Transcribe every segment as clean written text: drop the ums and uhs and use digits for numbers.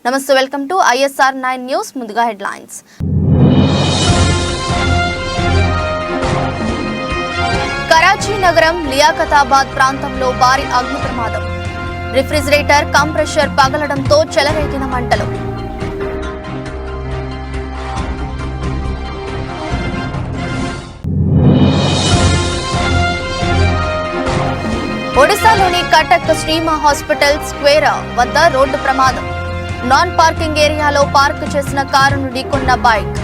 నమస్తే, welcome to ISR 9 news. ముందుగా headlines. Karachi నగరం లియాఖతాబాద్ ప్రాంతంలో భారీ అగ్ని ప్రమాదం. రిఫ్రిజిరేటర్ కంప్రెషర్ పగలడంతో చెలరేగిన మంటలు. ఒడిశాలోని కటక్ శ్రీమా హాస్పిటల్ స్క్వేర్ వద్ద రోడ్డు ప్రమాదం. నాన్ పార్కింగ్ ఏరియాలో పార్క్ చేసిన కారును ఢీకొన్న బైక్.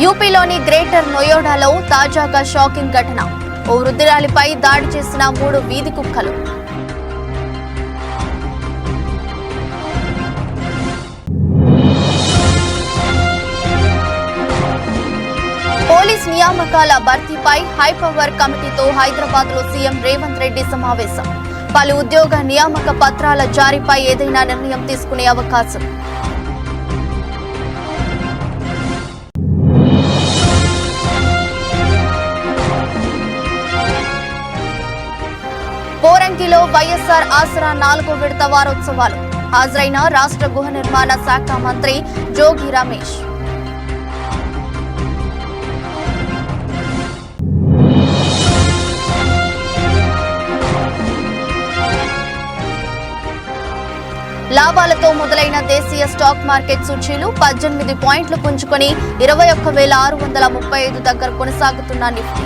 యూపీలోని గ్రేటర్ నోయిడాలో తాజాగా షాకింగ్ ఘటన. ఓ వృద్ధురాలిపై దాడి చేసిన 3 వీధి కుక్కలు. పోలీస్ నియామకాల భర్తీపై హైపవర్ కమిటీతో హైదరాబాద్ లో సీఎం రేవంత్ రెడ్డి సమావేశం. పలు ఉద్యోగ నియామక పత్రాల జారీపై ఏదైనా నిర్ణయం తీసుకునే అవకాశం. పోరంకిలో వైఎస్ఆర్ ఆసరా 4వ విడత వారోత్సవాలు. హాజరైన రాష్ట్ర గృహ నిర్మాణ శాఖ మంత్రి జోగి రమేష్. లాభాలతో మొదలైన దేశీయ స్టాక్ మార్కెట్ సూచీలు 18 పాయింట్లు పుంజుకొని 21,635 దగ్గర కొనసాగుతున్న నిఫ్టీ.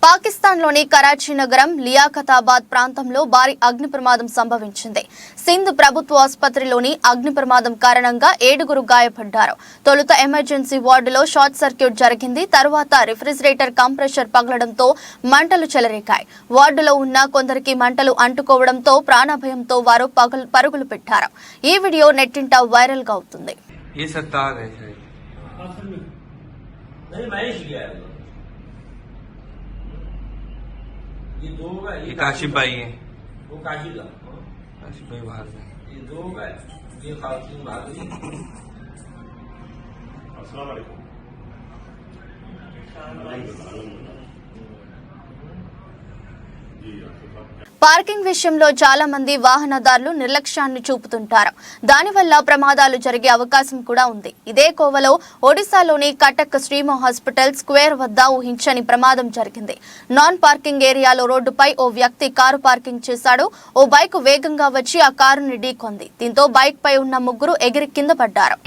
పాకిస్తాన్లోని కరాచీ నగరం లియాఖతాబాద్ ప్రాంతంలో భారీ అగ్ని ప్రమాదం సంభవించింది. సింధ్ ప్రభుత్వ ఆసుపత్రిలోని అగ్ని ప్రమాదం కారణంగా 7గురు గాయపడ్డారు. తొలుత ఎమర్జెన్సీ వార్డులో షార్ట్ సర్క్యూట్ జరిగింది. తర్వాత రిఫ్రిజిరేటర్ కంప్రెషర్ పగలడంతో మంటలు చెలరేగాయి. వార్డులో ఉన్న కొందరికి మంటలు అంటుకోవడంతో ప్రాణభయంతో వారు పరుగులు పెట్టారు. ఈ వీడియో నెట్టింట వైరల్ గా అవుతుంది. ये काशिफ भाई है, वो काशिफ भाई बाहर में, ये 2 है, ये खातून बाहर गई। अस्सलाम वालेकुम। పార్కింగ్ విషయంలో చాలా మంది వాహనదారులు నిర్లక్ష్యాన్ని చూపుతుంటారు. దానివల్ల ప్రమాదాలు జరిగే అవకాశం కూడా ఉంది. ఇదే కోవలో ఒడిశాలోని కటక్ శ్రీమా హాస్పిటల్ స్క్వేర్ వద్ద ఊహించని ప్రమాదం జరిగింది. నాన్ పార్కింగ్ ఏరియాలో రోడ్డుపై ఓ వ్యక్తి కారు పార్కింగ్ చేశాడు. ఓ బైక్ వేగంగా వచ్చి ఆ కారుని ఢీకొంది. దీంతో బైక్ పై ఉన్న 3 ఎగిరి కింద పడ్డారు.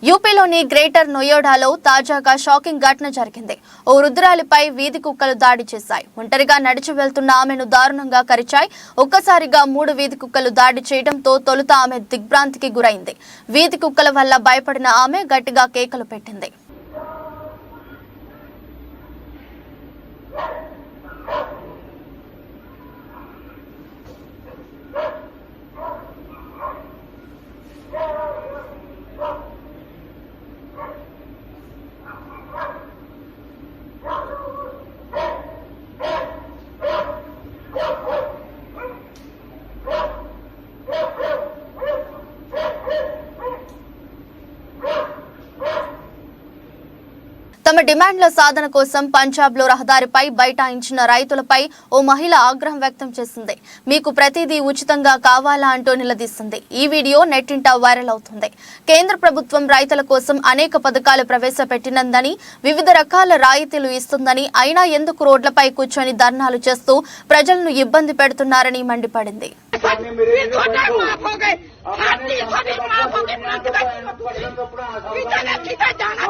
యూపీలోని గ్రేటర్ నోయిడాలో తాజాగా షాకింగ్ ఘటన జరిగింది. ఓ వృద్ధురాలిపై వీధి కుక్కలు దాడి చేశాయి. ఒంటరిగా నడిచి వెళ్తున్న ఆమెను దారుణంగా కరిచాయి. ఒక్కసారిగా 3 వీధి కుక్కలు దాడి చేయడంతో తొలుత ఆమె దిగ్భ్రాంతికి గురైంది. వీధి కుక్కల వల్ల భయపడిన ఆమె గట్టిగా కేకలు పెట్టింది. తమ డిమాండ్ల సాధన కోసం పంజాబ్లో రహదారిపై బైఠాయించిన రైతులపై ఓ మహిళ ఆగ్రహం వ్యక్తం చేసింది. మీకు ప్రతిదీ ఉచితంగా కావాలా అంటూ నిలదీసింది. ఈ వీడియో నెట్టింట వైరల్ అవుతుంది. కేంద్ర ప్రభుత్వం రైతుల కోసం అనేక పథకాలు ప్రవేశపెట్టినందని, వివిధ రకాల రాయితీలు ఇస్తుందని, అయినా ఎందుకు రోడ్లపై కూర్చొని ధర్నాలు చేస్తూ ప్రజలను ఇబ్బంది పెడుతున్నారని మండిపడింది. माफ हो गए, हाथी सभी माफ हो गए, किधर किधर जाना,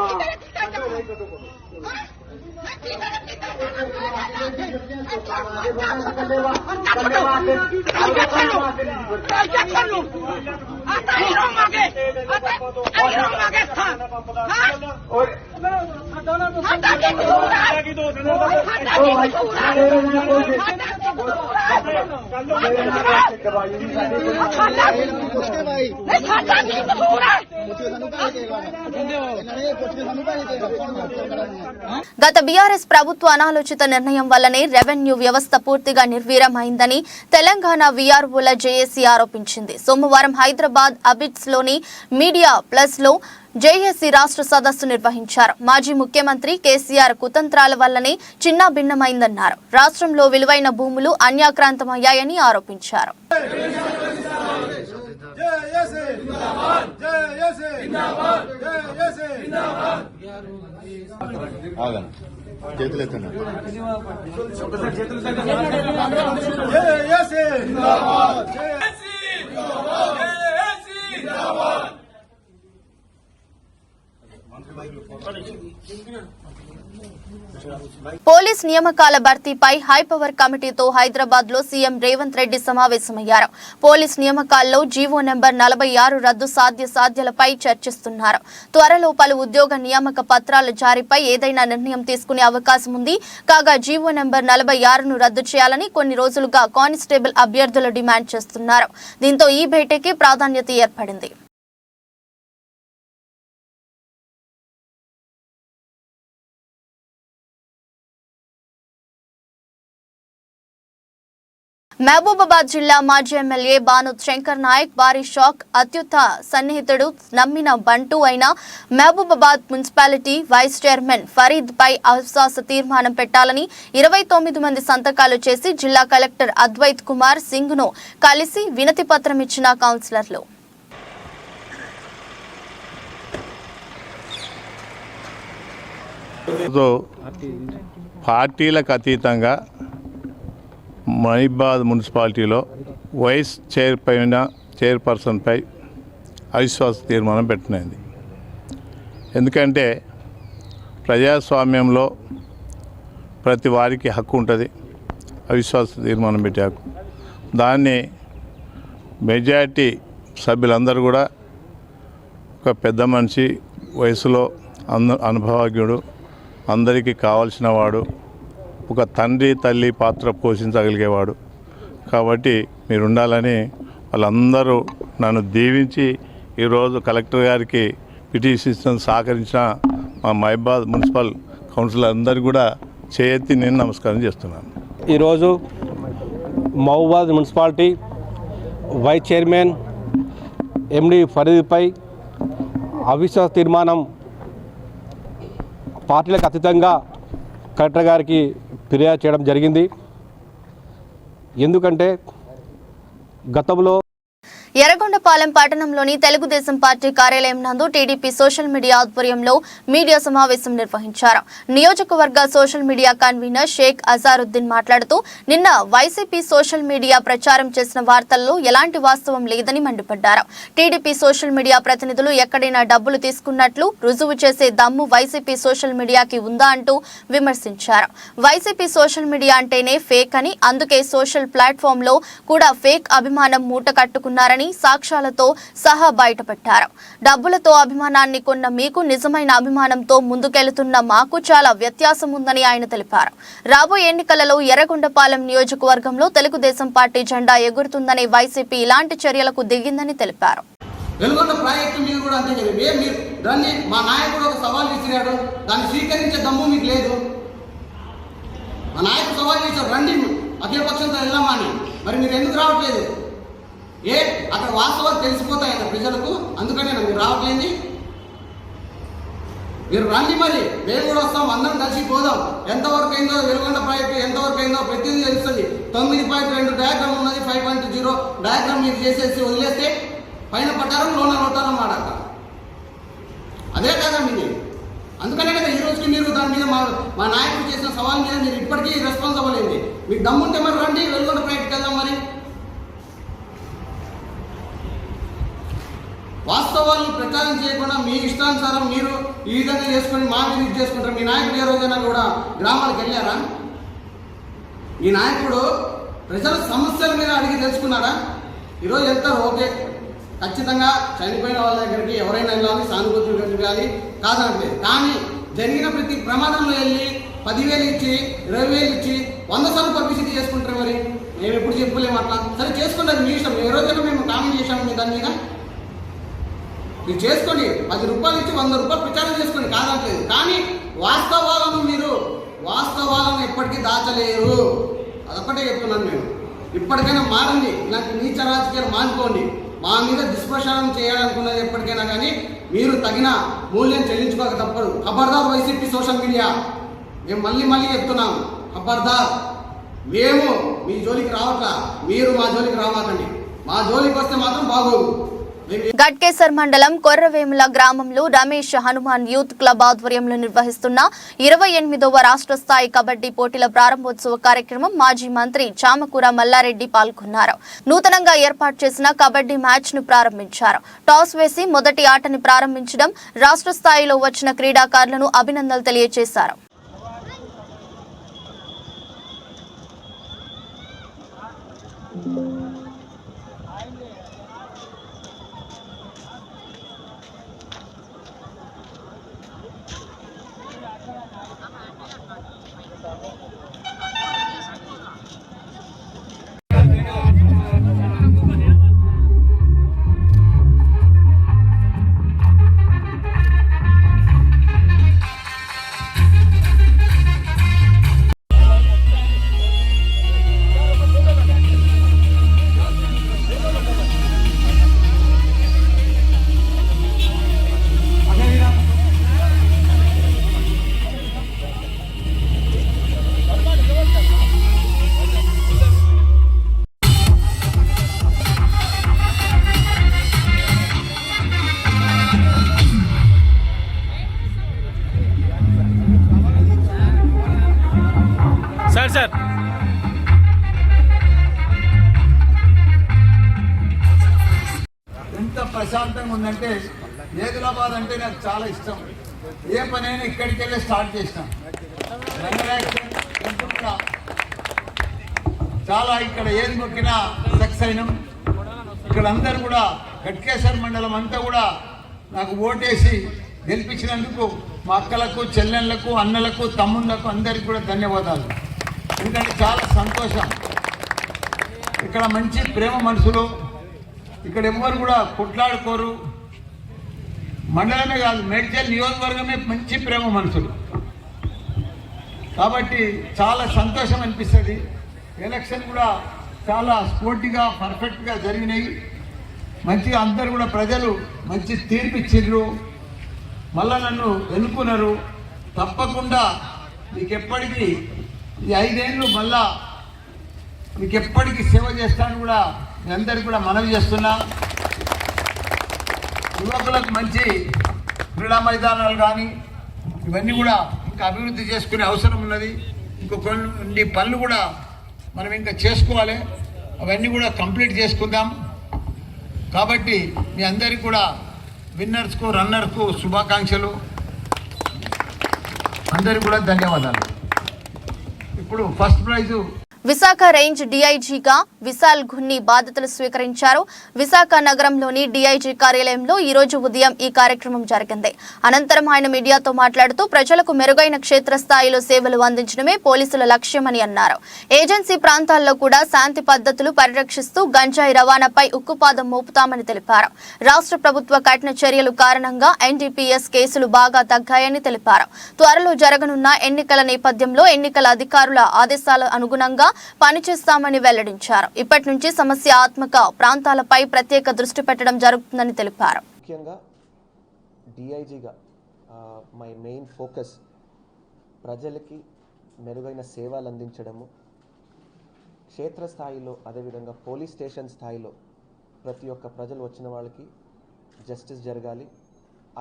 గత బీఆర్ఎస్ ప్రభుత్వ అనాలోచిత నిర్ణయం వల్లనే రెవెన్యూ వ్యవస్థ పూర్తిగా నిర్వీర్యమైందని తెలంగాణ వీఆర్ఓల జేఏసీ ఆరోపించింది. సోమవారం హైదరాబాద్ అబిడ్స్ లోని మీడియా ప్లస్ లో జేఏసీ రాష్ట్ర సదస్సు నిర్వహించారు. మాజీ ముఖ్యమంత్రి కేసీఆర్ కుతంత్రాల వల్లనే చిన్నాభిన్నమైందన్నారు. రాష్ట్రంలో విలువైన భూములు అన్యాక్రాంతమయ్యాయని ఆరోపించారు. పోలీస్ నియామకాల భర్తీపై హైపవర్ కమిటీతో హైదరాబాద్ లో సీఎం రేవంత్ రెడ్డి సమావేశమయ్యారు. పోలీస్ నియామకాల్లో జీవో నెంబర్ 46 రద్దు సాధ్యాలపై చర్చిస్తున్నారు. త్వరలో పలు ఉద్యోగ నియామక పత్రాల జారీపై ఏదైనా నిర్ణయం తీసుకునే అవకాశం ఉంది. కాగా జీవో నెంబర్ 46ను రద్దు చేయాలని కొన్ని రోజులుగా కానిస్టేబుల్ అభ్యర్థులు డిమాండ్ చేస్తున్నారు. దీంతో ఈ భేటీకి ప్రాధాన్యత ఏర్పడింది. మహబూబాబాద్ జిల్లా మాజీ ఎమ్మెల్యే బానోత్ శంకర్ నాయక్ భారీ షాక్. అత్యుత్త సన్నిహితుడు నమ్మిన బంటూ అయిన Mahabubabad municipality vice chairman Farid పై అవిశ్వాస తీర్మానం పెట్టాలని 29 మంది సంతకాలు చేసి జిల్లా కలెక్టర్ అద్వైత్ కుమార్ సింగ్ ను కలిసి వినతి పత్రం ఇచ్చిన కౌన్సిలర్లు. పార్టీలకు అతీతంగా మహబూబాబాద్ మున్సిపాలిటీలో వైస్ చైర్పర్సన్పై అవిశ్వాస తీర్మానం పెట్టినది. ఎందుకంటే ప్రజాస్వామ్యంలో ప్రతి వారికి హక్కు ఉంటుంది, అవిశ్వాస తీర్మానం పెట్టే హక్కు. దాన్ని మెజారిటీ సభ్యులందరూ కూడా ఒక పెద్ద మనిషి, వయసులో అనుభవజ్ఞుడు, అందరికీ కావాల్సిన వాడు, ఒక తండ్రి తల్లి పాత్ర పోషించగలిగేవాడు కాబట్టి మీరు ఉండాలని వాళ్ళందరూ నన్ను దీవించి ఈరోజు కలెక్టర్ గారికి పిటిషన్ సహకరించిన మా మహబూబాబాద్ మున్సిపల్ కౌన్సిలర్ అందరికీ కూడా చేయెత్తి నేను నమస్కారం చేస్తున్నాను. ఈరోజు Mahabubabad municipality vice chairman MD ఫరీద్పై అవిశ్వాస తీర్మానం పార్టీలకు అతీతంగా కలెక్టర్ గారికి ఫిర్యాదు చేయడం జరిగింది. ఎందుకంటే గతంలో ఎర్రగొండపాలెం పట్టణంలోని తెలుగుదేశం పార్టీ కార్యాలయం నందు టీడీపీ సోషల్ మీడియా ఆధ్వర్యంలో మీడియా సమావేశం నిర్వహించారు. నియోజకవర్గ social media convener Shaik Azharuddin మాట్లాడుతూ నిన్న వైసీపీ సోషల్ మీడియా ప్రచారం చేసిన వార్తల్లో ఎలాంటి వాస్తవం లేదని మండిపడ్డారు. టీడీపీ సోషల్ మీడియా ప్రతినిధులు ఎక్కడైనా డబ్బులు తీసుకున్నట్లు రుజువు చేసే దమ్ము వైసీపీ సోషల్ మీడియాకి ఉందా అంటూ విమర్శించారు. వైసీపీ సోషల్ మీడియా అంటేనే ఫేక్ అని, అందుకే సోషల్ ప్లాట్ఫామ్ లో కూడా ఫేక్ అభిమానం మూట కట్టుకున్నారని సాక్ష్యాలతో సహా బయటపెట్టారు. డబ్బులతో అభిమానాన్ని కొన్న మీకు నిజమైన అభిమానంతో ముందుకెళ్తున్న మాకు చాలా వ్యత్యాసం ఉందని ఆయన తెలిపారు. రాబోయే ఎన్నికలలో ఎర్రగొండపాలెం నియోజకవర్గంలో తెలుగుదేశం పార్టీ జెండా ఎగురుతుందని వైసీపీ ఇలాంటి చర్యలకు దిగిందని తెలిపారు. వెలుగొండ ప్రాజెక్టు మీరు కూడా అంతే మీరు దాన్ని మా నాయకుడు ఒక సవాల్ ఇచ్చినాడు, దాన్ని స్వీకరించే దమ్ము మీకు లేదు. మా నాయకుడు సవాల్ చేశారు, రండి అఖిలపక్షంతో వెళ్దామని, మరి మీరు ఎందుకు రావట్లేదు? అక్కడ వాస్తవాలు తెలిసిపోతాయి ప్రజలకు, అందుకనే మీరు రావట్లేదు. మీరు రండి, మరి మేము కూడా వస్తాం, అందరం కలిసి పోదాం. ఎంతవరకు అయిందో వెలుగొండ ప్రాజెక్టు ఎంతవరకు అయిందో ప్రతిదీ తెలుస్తుంది. 9.2 డయాగ్రామ్ ఉన్నది, 5.0 డయాగ్రామ్ మీరు చేసేసి వదిలేస్తే పైన పట్టారం లోన పట్టారం మాడాక అదే కదా మీది. అందుకనే కదా ఈ రోజుకి మీరు దాని మీద మా నాయకుడు చేసిన సవాల్ మీద మీరు ఇప్పటికీ రెస్పాన్సిబుల్ అయింది. మీకు దమ్ముంటే మరి రండి, వెలుగొండ ప్రాజెక్ట్కి వెళ్దాం. మరి వాస్తవాలను ప్రచారం చేయకుండా మీ ఇష్టానుసారం మీరు ఈ విధంగా చేసుకొని మా మీద ఇది చేసుకుంటారు. మీ నాయకుడు ఏ రోజైనా కూడా గ్రామాలకు వెళ్ళారా? మీ నాయకుడు ప్రజల సమస్యల మీద అడిగి తెలుసుకున్నారా? ఈరోజు వెళ్తారు, ఓకే, ఖచ్చితంగా చనిపోయిన వాళ్ళ దగ్గరికి ఎవరైనా వెళ్ళాలి, సానుభూతి కలిగాలి, కాదనట్లేదు. కానీ జరిగిన ప్రతి ప్రమాదంలో వెళ్ళి 10,000 ఇచ్చి 20,000 ఇచ్చి 100 సార్లు పబ్లిసిటీ చేసుకుంటారు. మరి మేము ఎప్పుడు చెప్పలేము అట్లా. సరే చేసుకుంటారు, మీ ఇష్టం. ఏ రోజైనా మేము కామెంట్ చేశాము మీ దాని మీద? మీరు చేసుకోండి, 10 రూపాయలు ఇచ్చి 100 రూపాయలు ప్రచారం చేసుకోండి, కాదనట్లేదు. కానీ వాస్తవాలను ఎప్పటికీ దాచలేరు. అదొక్కటే చెప్తున్నాను నేను. ఇప్పటికైనా మారండి, ఇలాంటి నీచ రాజకీయాలు మానుకోండి. మా మీద దుష్ప్రచారం చేయాలనుకున్నది ఎప్పటికైనా కానీ మీరు తగిన మూల్యం చెల్లించుకోక తప్పదు. ఖబర్దార్ వైసీపీ సోషల్ మీడియా, మేము మళ్ళీ చెప్తున్నాం, ఖబర్దార్. మేము మీ జోలికి రావట్లా, మీరు మా జోలికి రామాకండి. మా జోలికి వస్తే మాత్రం బాగోదు. గట్కేసర్ మండలం కొర్రవేముల గ్రామంలో రమేష్ హనుమాన్ యూత్ క్లబ్ ఆధ్వర్యంలో నిర్వహిస్తున్న 28వ రాష్ట్ర స్థాయి కబడ్డీ పోటీల ప్రారంభోత్సవ కార్యక్రమం మాజీ మంత్రి చామకూర మల్లారెడ్డి పాల్గొన్నారు. నూతనంగా ఏర్పాటు చేసిన కబడ్డీ మ్యాచ్ ను ప్రారంభించారు. టాస్ వేసి మొదటి ఆటని ప్రారంభించడం, రాష్ట్ర స్థాయిలో వచ్చిన క్రీడాకారులను అభినందనలు తెలియజేశారు. సార్ ఎంత ప్రశాంతంగా ఉందంటే, ఏదిలాబాద్ అంటే నాకు చాలా ఇష్టం. ఏ పనైనా ఇక్కడికి వెళ్ళి స్టార్ట్ చేసినాం. చాలా ఇక్కడ ఏది మొక్కినా సక్సెస్ అయినాం. ఇక్కడ అందరూ కూడా గట్కేసర్ మండలం అంతా కూడా నాకు ఓటేసి గెలిపించినందుకు మా అక్కలకు, చెల్లెళ్లకు, అన్నలకు, తమ్ముళ్లకు అందరికీ కూడా ధన్యవాదాలు. ఎందుకంటే చాలా సంతోషం. ఇక్కడ మంచి ప్రేమ మనుషులు, ఇక్కడ ఎవ్వరు కూడా కొట్లాడుకోరు. మండలమే కాదు, మేడ్చల్ నియోజకవర్గమే మంచి ప్రేమ మనుషులు. కాబట్టి చాలా సంతోషం అనిపిస్తుంది. ఎలక్షన్ కూడా చాలా స్పోర్టివ్గా, పర్ఫెక్ట్గా జరిగినాయి. మంచిగా అందరు కూడా ప్రజలు మంచి తీర్పు ఇచ్చిర్రు. మళ్ళా నన్ను ఎన్నుకున్నారు. తప్పకుండా మీకు ఎప్పటికీ ఈ 5 ఏళ్ళు మళ్ళా మీకు ఎప్పటికీ సేవ చేస్తాను కూడా మీ అందరికీ కూడా మనవి చేస్తున్నా. యువకులకు మంచి క్రీడా మైదానాలు కానీ ఇవన్నీ కూడా ఇంకా అభివృద్ధి చేసుకునే అవసరం ఉన్నది. ఇంకో కొన్ని పనులు కూడా మనం ఇంకా చేసుకోవాలి. అవన్నీ కూడా కంప్లీట్ చేసుకుందాం. కాబట్టి మీ అందరికీ కూడా విన్నర్స్కు, రన్నర్కు శుభాకాంక్షలు. అందరికీ కూడా ధన్యవాదాలు. ఇప్పుడు ఫస్ట్ ప్రైజు విశాఖ రేంజ్ డీఐజీగా విశాల్ ఘున్ని బాధ్యతలు స్వీకరించారు. విశాఖ నగరంలోని డీఐజీ కార్యాలయంలో ఈ రోజు ఉదయం ఈ కార్యక్రమం జరిగింది. అనంతరం ఆయన మీడియాతో మాట్లాడుతూ ప్రజలకు మెరుగైన క్షేత్రస్థాయిలో సేవలు అందించడమే పోలీసుల లక్ష్యమని అన్నారు. ఏజెన్సీ ప్రాంతాల్లో కూడా శాంతి పద్ధతులు పరిరక్షిస్తూ గంజాయి రవాణాపై ఉక్కుపాదం మోపుతామని తెలిపారు. రాష్ట్ర ప్రభుత్వ కఠిన చర్యలు కారణంగా ఎన్డీపీఎస్ కేసులు బాగా తగ్గాయని తెలిపారు. త్వరలో జరగనున్న ఎన్నికల నేపథ్యంలో ఎన్నికల అధికారుల ఆదేశాల అనుగుణంగా పనిచేస్తామని వెల్లడించారు. ఇప్పటి నుంచి సమస్యాత్మక ప్రాంతాలపై ప్రత్యేక దృష్టి పెట్టడం జరుగుతుందని తెలిపారు. ముఖ్యంగా డిఐజీగా మై మెయిన్ ఫోకస్ ప్రజలకి మెరుగైన సేవలు అందించడము, క్షేత్రస్థాయిలో అదేవిధంగా పోలీస్ స్టేషన్ స్థాయిలో ప్రతి ఒక్క ప్రజలు వచ్చిన వాళ్ళకి జస్టిస్ జరగాలి.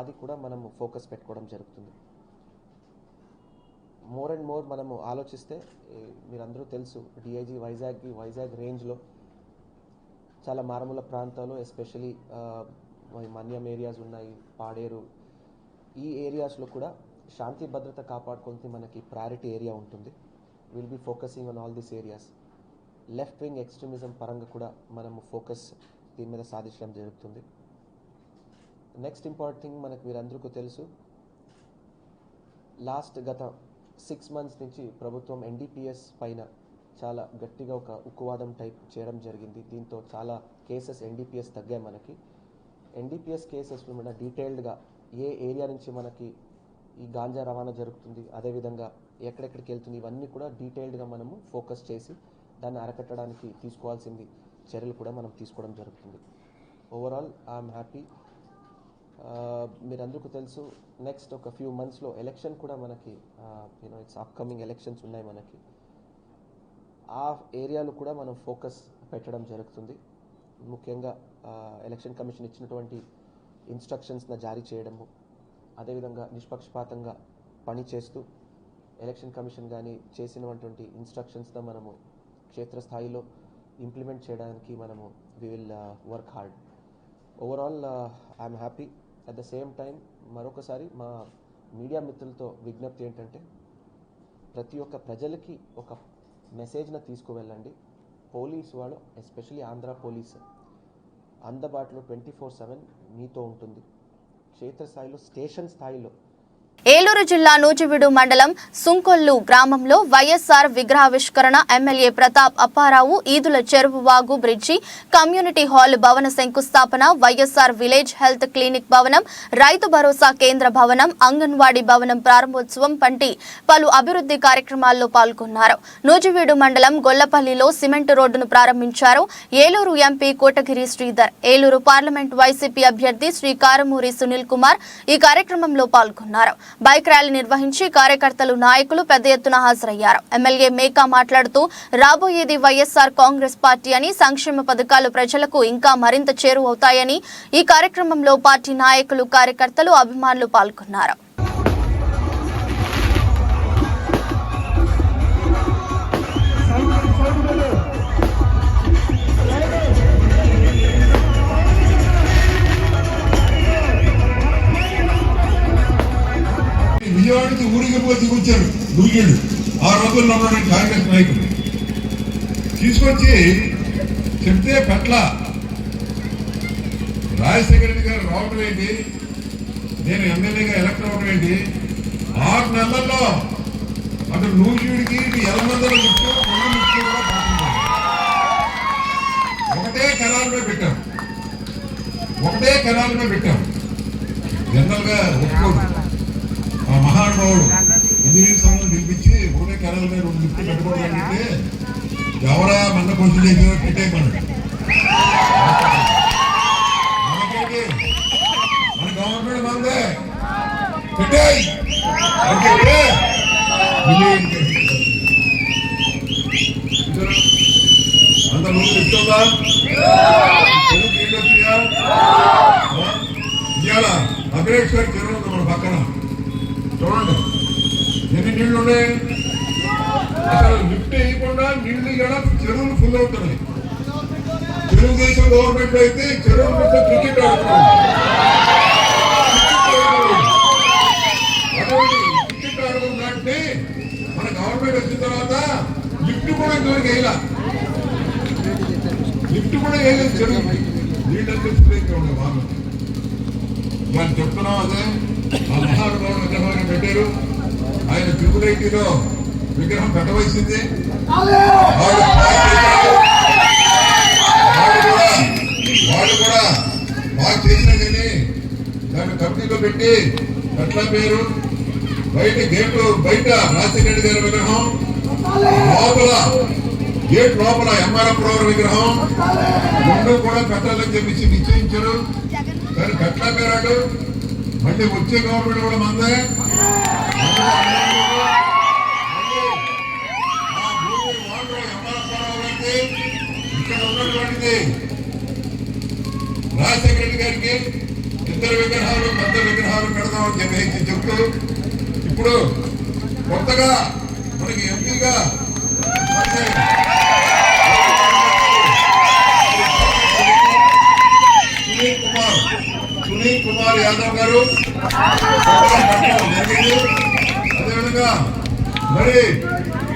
అది కూడా మనము ఫోకస్ పెట్టుకోవడం జరుగుతుంది. మోర్ అండ్ మోర్ మనము ఆలోచిస్తే మీరందరూ తెలుసు, డిఐజీ వైజాగ్ రేంజ్లో చాలా మారుమూల ప్రాంతాలు, ఎస్పెషలీ మన్యం ఏరియాస్ ఉన్నాయి, పాడేరు, ఈ ఏరియాస్లో కూడా శాంతి భద్రత కాపాడుకుంటే మనకి ప్రయారిటీ ఏరియా ఉంటుంది. Will be focusing on all these areas. Left wing extremism పరంగా కూడా మనము ఫోకస్ దీని మీద సాధించడం జరుగుతుంది. నెక్స్ట్ ఇంపార్టెంట్ థింగ్ మనకు మీరందరికీ తెలుసు, గత 6 months నుంచి ప్రభుత్వం NDPS పైన చాలా గట్టిగా ఒక ఉక్కువాదం టైప్ చేయడం జరిగింది. దీంతో చాలా కేసెస్ NDPS తగ్గాయి. మనకి NDPS కేసెస్లో మన డీటెయిల్డ్గా ఏ ఏరియా నుంచి మనకి ఈ గాంజా రవాణా జరుగుతుంది, అదేవిధంగా ఎక్కడెక్కడికి వెళ్తుంది, ఇవన్నీ కూడా డీటెయిల్డ్గా మనము ఫోకస్ చేసి దాన్ని అరకట్టడానికి తీసుకోవాల్సింది చర్యలు కూడా మనం తీసుకోవడం జరుగుతుంది. Overall I'm happy. మీరందరికీ తెలుసు, నెక్స్ట్ ఒక ఫ్యూ మంత్స్లో ఎలక్షన్ కూడా మనకి ఇట్స్ అప్కమింగ్ ఎలక్షన్స్ ఉన్నాయి. మనకి ఆ ఏరియాలో కూడా మనం ఫోకస్ పెట్టడం జరుగుతుంది. ముఖ్యంగా ఎలక్షన్ కమిషన్ ఇచ్చినటువంటి ఇన్స్ట్రక్షన్స్ని జారీ చేయడము, అదేవిధంగా నిష్పక్షపాతంగా పనిచేస్తూ ఎలక్షన్ కమిషన్ కానీ చేసినటువంటి ఇన్స్ట్రక్షన్స్ని మనము క్షేత్రస్థాయిలో ఇంప్లిమెంట్ చేయడానికి మనము we will work hard. Overall I'm happy. At the same time మరొకసారి మా మీడియా మిత్రులతో విజ్ఞప్తి ఏంటంటే, ప్రతి ఒక్క ప్రజలకి ఒక మెసేజ్ని తీసుకువెళ్ళండి. పోలీసు వాళ్ళు, ఎస్పెషలీ ఆంధ్ర పోలీసు, అందుబాటులో 24/7 మీతో ఉంటుంది. క్షేత్రస్థాయిలో, స్టేషన్ స్థాయిలో. ఏలూరు జిల్లా నూజివీడు మండలం సుంకొల్లు గ్రామంలో వైఎస్ఆర్ విగ్రహావిష్కరణ, ఎమ్మెల్యే ప్రతాప్ అప్పారావు ఈదుల చెరువు వాగు బ్రిడ్జి, కమ్యూనిటీ హాల్ భవన శంకుస్థాపన, వైఎస్ఆర్ విలేజ్ హెల్త్ క్లినిక్ భవనం, రైతు భరోసా కేంద్ర భవనం, అంగన్వాడీ భవనం ప్రారంభోత్సవం వంటి పలు అభివృద్ధి కార్యక్రమాల్లో పాల్గొన్నారు. నూజివీడు మండలం గొల్లపల్లిలో సిమెంట్ రోడ్డును ప్రారంభించారు Eluru MP Kotagiri Sridhar. Eluru parliament YCP అభ్యర్థి శ్రీ కారమూరి సునీల్ కుమార్ ఈ కార్యక్రమంలో పాల్గొన్నారు. బైక్ ర్యాలీ నిర్వహించి కార్యకర్తలు, నాయకులు పెద్ద ఎత్తున హాజరయ్యారు. ఎమ్మెల్యే మేకా మాట్లాడుతూ రాబోయేది వైఎస్ఆర్ కాంగ్రెస్ పార్టీ అని, సంక్షేమ పథకాలు ప్రజలకు ఇంకా మరింత చేరువవుతాయని ఈ కార్యక్రమంలో పార్టీ నాయకులు, కార్యకర్తలు, అభిమానులు పాల్గొన్నారు. విజయవాడకి ఊరికి పోయి వచ్చారు నూజివీడు. ఆ రోజుల్లో ఉన్నటువంటి కాంగ్రెస్ నాయకులు తీసుకొచ్చి చెప్తే పట్ల రాజశేఖర రెడ్డి గారు రావడం ఏంటి, నేను ఎమ్మెల్యేగా ఎలక్ట్ అవ్వడం ఏంటి, 6 నెలల్లో అటు నూజివీడికి ఎలమందల ముఖ్యం, కొండ ముఖ్యం కూడా పాల్గొన్నారు. ఒకటే కెనాల్పై పెట్టాం. జనరల్ గా ఒప్పుకోడు. ఆ మహానుభావుడు ఇంజనీరింగ్ సంబంధం పిలిపించి ఒకటే కెనాల్ మీద 2 లిఫ్ట్ పెట్టుకోవాలంటే ఎవరా మన కొంచెం చేసిన పెట్టేయమన్నాడు. మనకేంటి, మన గవర్నమెంట్ మందే పెట్టాయి అంత నువ్వు చెప్తుందా నీళ్ళు వచ్చినా ఇవాళ అభిరేశ్వర్ చెరువు ఉంది మన పక్కన. చూడండి ఎన్ని నీళ్లు ఉన్నాయి. అసలు లిఫ్ట్ వేయకుండా నీళ్లు కూడా చెరువులు ఫుల్ అవుతున్నాయి. తెలుగుదేశం గవర్నమెంట్ అయితే చెరువుల మీద క్రికెట్ ఆడుతున్నాం. క్రికెట్ ఆడుకున్నట్టే మన గవర్నమెంట్ వచ్చిన తర్వాత లిఫ్ట్ కూడా ఇంతవరకు వేయాల. చెరువు నీళ్ళంతా ఫుల్ ఉండే వాళ్ళు మనం చెప్తున్నాం. అదే ఆ మహానుభావుడు విగ్రహాన్ని పెట్టారు. ఆయన ట్రిపుల్ విగ్రహం పెట్టవలసింది. వాళ్ళు కూడా బాగా చేసినా కానీ దాన్ని కమిటీలో పెట్టి ఎట్లా పేరు గేటు బయట రాజశేఖర రెడ్డి గారి విగ్రహం, లోపల గేట్ లోపల ఎంఆర్ఎఫ్ రావు విగ్రహం 2 కూడా పెట్టాలని చెప్పి నిశ్చయించారు. కానీ కట్లా పేరాడు. మళ్ళీ వచ్చే గవర్నమెంట్ కూడా మందే. ఇక్కడ ఉన్నటువంటిది రాజశేఖర రెడ్డి గారికి 2 విగ్రహాలు, పెద్ద విగ్రహాలు పెడదామని చెప్పి చెప్తూ ఇప్పుడు కొత్తగా మనకి ఎంపీగా సునీల్ కుమార్ మరి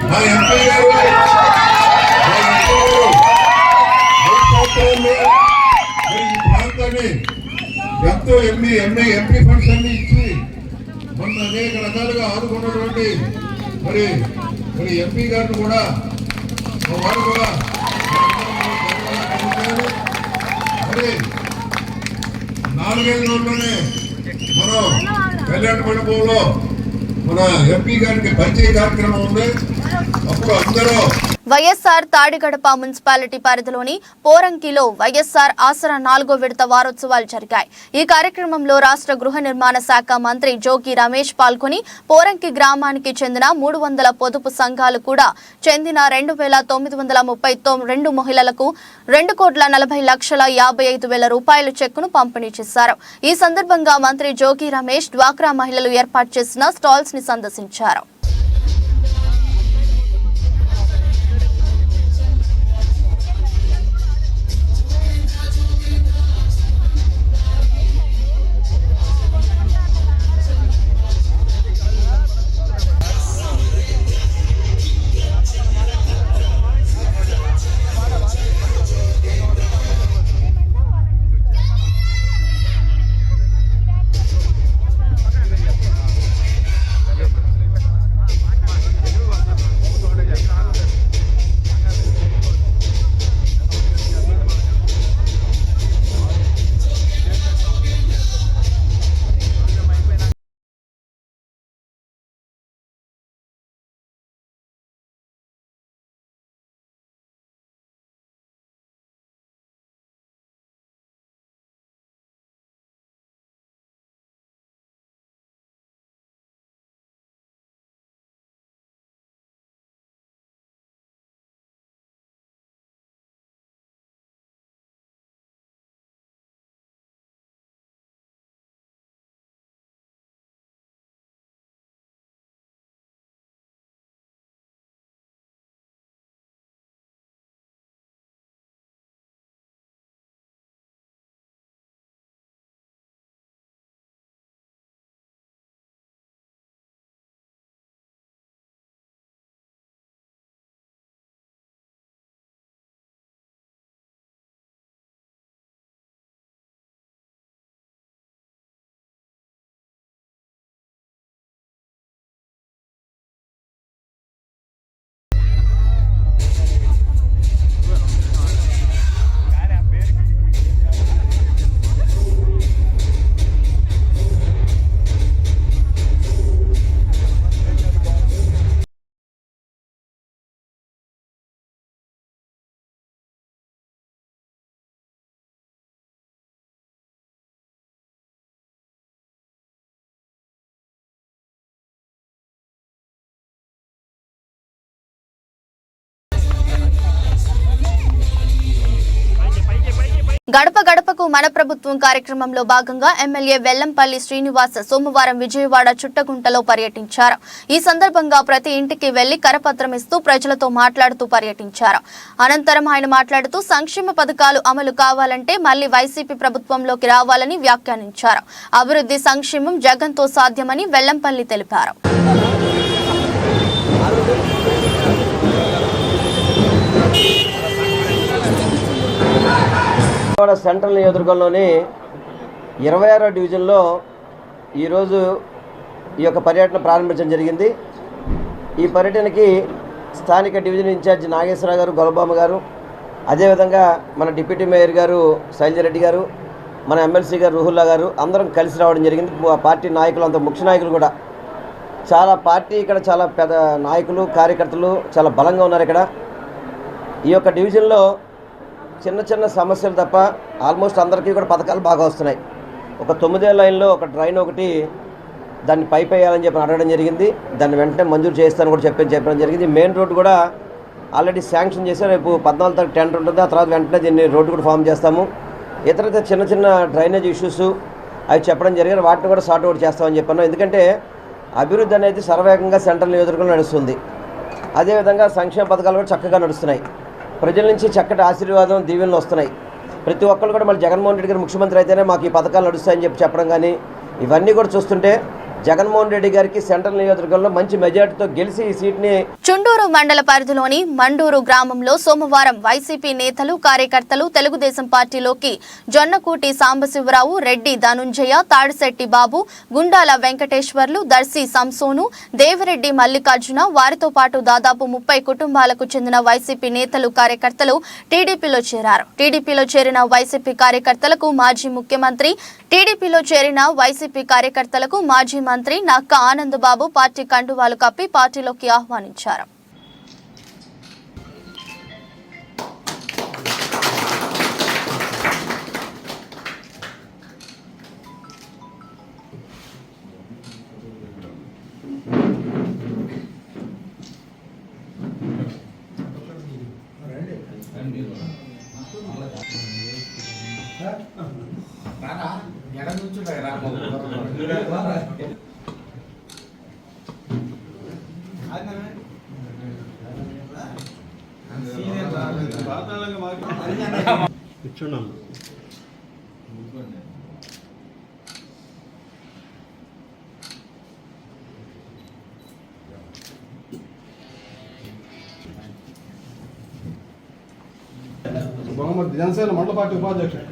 మా ఎంపీ గారు ఈ ప్రాంతాన్ని ఎంతో ఎంపీ ఫండ్స్ అన్ని ఇచ్చి మొన్న అనేక రకాలుగా ఆదుకున్నటువంటి మరి ఎంపీ గారిని కూడా వారు కూడా మరి 4-5 రోజుల్లోనే మనం కళ్యాణ మండపంలో మన ఎంపీ గారికి పరిచయ కార్యక్రమం ఉంది. అప్పుడు అందరూ వైఎస్ఆర్ తాడిగడప మున్సిపాలిటీ పరిధిలోని పోరంకిలో వైఎస్ఆర్ ఆసరా 4వ విడత వారోత్సవాలు జరిగాయి. ఈ కార్యక్రమంలో రాష్ట్ర గృహ నిర్మాణ శాఖ మంత్రి జోగి రమేష్ పాల్గొని పోరంకి గ్రామానికి చెందిన 300 పొదుపు సంఘాలు కూడా చెందిన 2,932 మహిళలకు 2,40,55,000 రూపాయల చెక్కును పంపిణీ చేశారు. ఈ సందర్భంగా మంత్రి జోగి రమేష్ డ్వాక్రా మహిళలు ఏర్పాటు చేసిన స్టాల్స్ ని సందర్శించారు. గడప గడపకు మన ప్రభుత్వం కార్యక్రమంలో భాగంగా ఎమ్మెల్యే వెల్లంపల్లి శ్రీనివాస్ సోమవారం విజయవాడ చుట్టగుంటలో పర్యటించారు. ఈ సందర్భంగా ప్రతి ఇంటికి వెళ్లి కరపత్రం ఇస్తూ ప్రజలతో మాట్లాడుతూ పర్యటించారు. అనంతరం ఆయన మాట్లాడుతూ సంక్షేమ పథకాలు అమలు కావాలంటే మళ్లీ వైసీపీ ప్రభుత్వంలోకి రావాలని వ్యాఖ్యానించారు. అభివృద్ధి సంక్షేమం జగన్తో సాధ్యమని వెల్లంపల్లి తెలిపారు. సెంట్రల్ నియోజకవర్గంలోని 26వ డివిజన్లో ఈరోజు ఈ యొక్క పర్యటన ప్రారంభించడం జరిగింది. ఈ పర్యటనకి స్థానిక డివిజన్ ఇన్ఛార్జి నాగేశ్వరరావు గారు, గొల్లబామ్మ గారు, అదేవిధంగా మన డిప్యూటీ మేయర్ గారు శైలజరెడ్డి గారు, మన ఎమ్మెల్సీ గారు రుహుల్లా గారు అందరం కలిసి రావడం జరిగింది. పార్టీ నాయకులు, అంత ముఖ్య నాయకులు కూడా చాలా పార్టీ ఇక్కడ చాలా పెద్ద నాయకులు, కార్యకర్తలు చాలా బలంగా ఉన్నారు. ఇక్కడ ఈ యొక్క డివిజన్లో చిన్న చిన్న సమస్యలు తప్ప ఆల్మోస్ట్ అందరికీ కూడా పథకాలు బాగా వస్తున్నాయి. ఒక 9 లైన్లో ఒక డ్రైన్ ఒకటి దాన్ని పైప్ వేయాలని చెప్పి అడగడం జరిగింది. దాన్ని వెంటనే మంజూరు చేస్తాను కూడా చెప్పడం జరిగింది. మెయిన్ రోడ్డు కూడా ఆల్రెడీ శాంక్షన్ చేశారు. రేపు 14 తారీఖు టెండర్ ఉంటుంది. ఆ తర్వాత వెంటనే దీన్ని రోడ్డు కూడా ఫామ్ చేస్తాము. ఇతర చిన్న చిన్న డ్రైనేజ్ ఇష్యూస్ అవి చెప్పడం జరిగింది. వాటిని కూడా సార్ట్ అవుట్ చేస్తామని చెప్పాను. ఎందుకంటే అభివృద్ధి అనేది సర్వేగంగా సెంట్రల్ నియోజకవర్గంలో నడుస్తుంది. అదేవిధంగా సంక్షేమ పథకాలు కూడా చక్కగా నడుస్తున్నాయి. ప్రజల నుంచి చక్కటి ఆశీర్వాదం, దీవెనలు వస్తున్నాయి. ప్రతి ఒక్కరు కూడా మళ్ళీ జగన్మోహన్ రెడ్డి గారు ముఖ్యమంత్రి అయితేనే మాకు ఈ పథకాలు నడుస్తాయని చెప్పడం కానీ ఇవన్నీ కూడా చూస్తుంటే జగన్మోహన్ రెడ్డి గారికి సెంట్రల్ నియోజకవర్గంలో మంచి మెజార్టీతో గెలిచి ఈ సీట్ని చుండూరు మండల పరిధిలోని మండూరు గ్రామంలో సోమవారం వైసీపీ నేతలు కార్యకర్తలు తెలుగుదేశం పార్టీలోకి జొన్నకూటి సాంబశివరావు, రెడ్డి ధనుంజయ, తాడిశెట్టి బాబు, గుండాల వెంకటేశ్వర్లు, దర్శి సంసోను, దేవిరెడ్డి మల్లికార్జున, వారితో పాటు దాదాపు 30 కుటుంబాలకు చెందిన వైసీపీ నేతలు కార్యకర్తలు టీడీపీలో చేరారు. టీడీపీలో చేరిన వైసీపీ కార్యకర్తలకు మాజీ ముఖ్యమంత్రి, టీడీపీలో చేరిన వైసీపీ కార్యకర్తలకు మాజీ మంత్రి నక్కా ఆనందబాబు పార్టీ కండువాలు కప్పి పార్టీలోకి ఆహ్వానించారు. జనసేన మండల పార్టీ ఉపాధ్యక్షుడు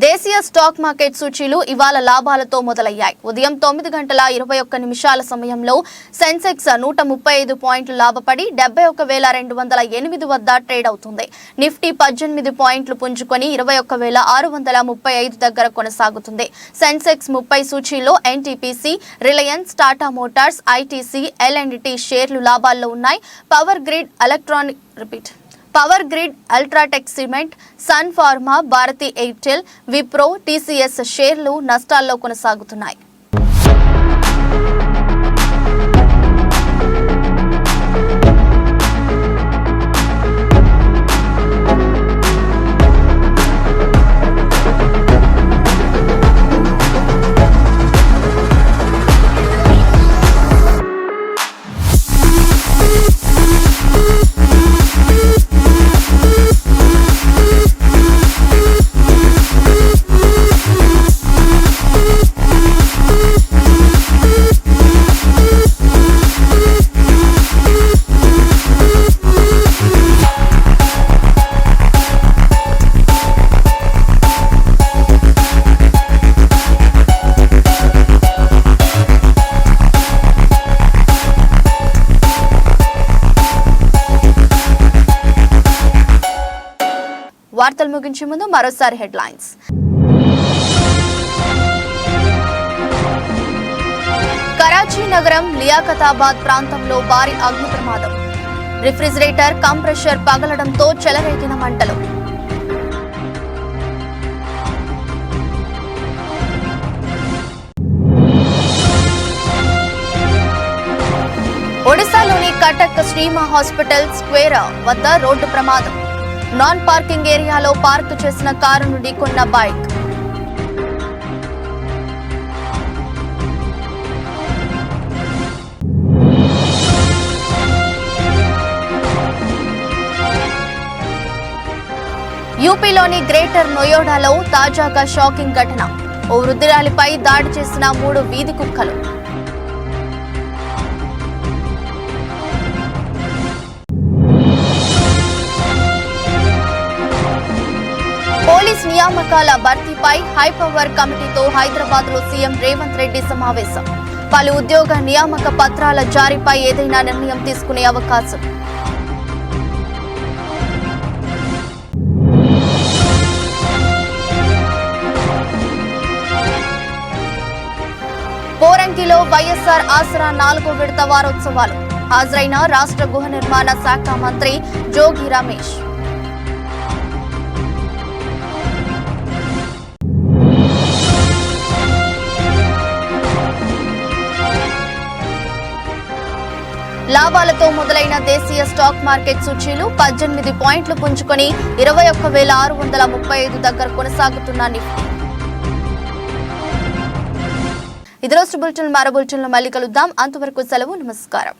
దేశీయ స్టాక్ మార్కెట్ సూచీలు ఇవాళ లాభాలతో మొదలయ్యాయి. ఉదయం 9:21 సమయంలో సెన్సెక్స్ 135 పాయింట్లు లాభపడి 71,208 వద్ద ట్రేడ్ అవుతుంది. నిఫ్టీ 18 పాయింట్లు పుంజుకొని 21,635 దగ్గర కొనసాగుతుంది. సెన్సెక్స్ 30 సూచీలో NTPC, Reliance, Tata Motors, ITC, L and T షేర్లు లాభాల్లో ఉన్నాయి. Power grid, UltraTech cement, Sun Pharma, Bharti Airtel, Wipro, TCS షేర్లు నష్టాల్లో కొనసాగుతున్నాయి. వార్తలు ముగించే ముందు మరోసారి హెడ్లైన్స్. కరాచీ నగరం లియాఖతాబాద్ ప్రాంతంలో భారీ అగ్ని ప్రమాదం. రిఫ్రిజిరేటర్ కంప్రెషర్ పగలడంతో చెలరేగిన మంటలు. ఒడిశాలోని కటక్ శ్రీమా హాస్పిటల్ స్క్వేర్ వద్ద రోడ్డు ప్రమాదం. నాన్ పార్కింగ్ ఏరియాలో పార్కు చేసిన కారును ఢీకొన్న బైక్. యూపీలోని గ్రేటర్ నోయిడాలో తాజాగా షాకింగ్ ఘటన. ఓ వృద్ధురాలిపై దాడి చేసిన 3 వీధి కుక్కలు. పోలీస్ నియామకాల భర్తీపై హైపవర్ కమిటీతో హైదరాబాద్లో సీఎం రేవంత్ రెడ్డి సమావేశం. పలు ఉద్యోగ నియామక పత్రాల జారీపై ఏదైనా నిర్ణయం తీసుకునే అవకాశం. పోరంకిలో వైఎస్ఆర్ ఆసరా 4వ విడత వారోత్సవాలు. హాజరైన రాష్ట్ర గృహ నిర్మాణ శాఖ మంత్రి జోగి రమేష్. లాభాలతో మొదలైన దేశీయ స్టాక్ మార్కెట్ సూచీలు 18 పాయింట్లు పుంజుకొని 21,635 దగ్గర కొనసాగుతున్న నిఫ్టీ. ఇది రోజు బులెటిన్. మరో బులెటిన్లో మళ్ళీ కలుద్దాం. అంతవరకు సెలవు. నమస్కారం.